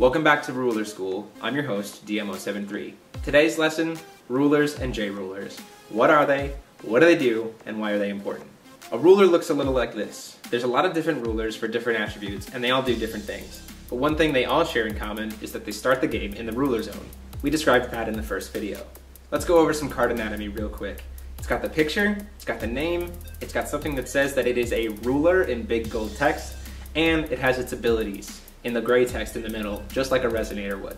Welcome back to Ruler School. I'm your host, DMO73. Today's lesson, rulers and JRulers. What are they, what do they do, and why are they important? A ruler looks a little like this. There's a lot of different rulers for different attributes, and they all do different things. But one thing they all share in common is that they start the game in the ruler zone. We described that in the first video. Let's go over some card anatomy real quick. It's got the picture, it's got the name, it's got something that says that it is a ruler in big gold text, and it has its abilities in the gray text in the middle, just like a resonator would.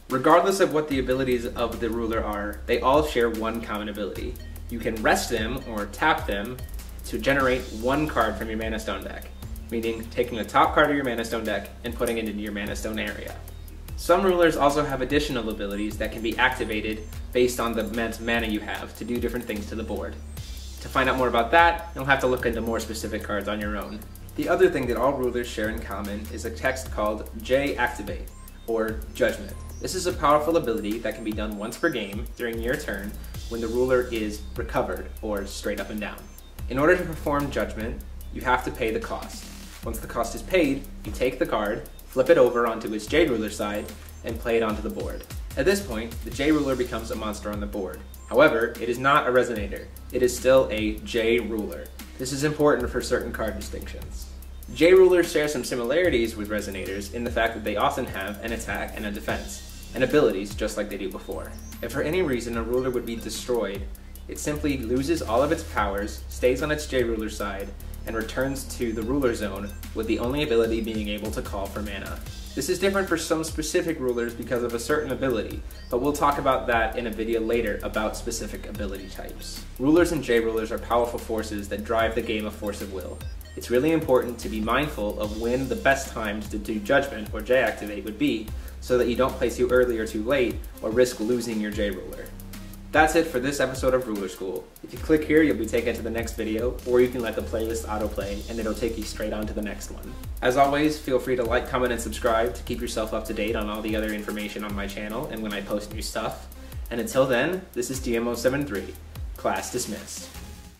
Regardless of what the abilities of the ruler are, they all share one common ability. You can rest them or tap them to generate one card from your Mana Stone deck, meaning taking the top card of your Mana Stone deck and putting it into your Mana Stone area. Some rulers also have additional abilities that can be activated based on the amount of mana you have to do different things to the board. To find out more about that, you'll have to look into more specific cards on your own. The other thing that all rulers share in common is a text called J-Activate, or Judgment. This is a powerful ability that can be done once per game during your turn when the ruler is recovered, or straight up and down. In order to perform Judgment, you have to pay the cost. Once the cost is paid, you take the card, flip it over onto its JRuler side, and play it onto the board. At this point, the JRuler becomes a monster on the board. However, it is not a resonator. It is still a JRuler. This is important for certain card distinctions. JRulers share some similarities with resonators in the fact that they often have an attack and a defense, and abilities just like they do before. If for any reason a ruler would be destroyed, it simply loses all of its powers, stays on its JRuler side, and returns to the ruler zone with the only ability being able to call for mana. This is different for some specific rulers because of a certain ability, but we'll talk about that in a video later about specific ability types. Rulers and JRulers are powerful forces that drive the game of force of will. It's really important to be mindful of when the best times to do Judgment or J-Activate would be so that you don't play too early or too late or risk losing your JRuler. That's it for this episode of Ruler School. If you click here, you'll be taken to the next video, or you can let the playlist autoplay and it'll take you straight on to the next one. As always, feel free to like, comment, and subscribe to keep yourself up to date on all the other information on my channel and when I post new stuff. And until then, this is DMO73. Class dismissed.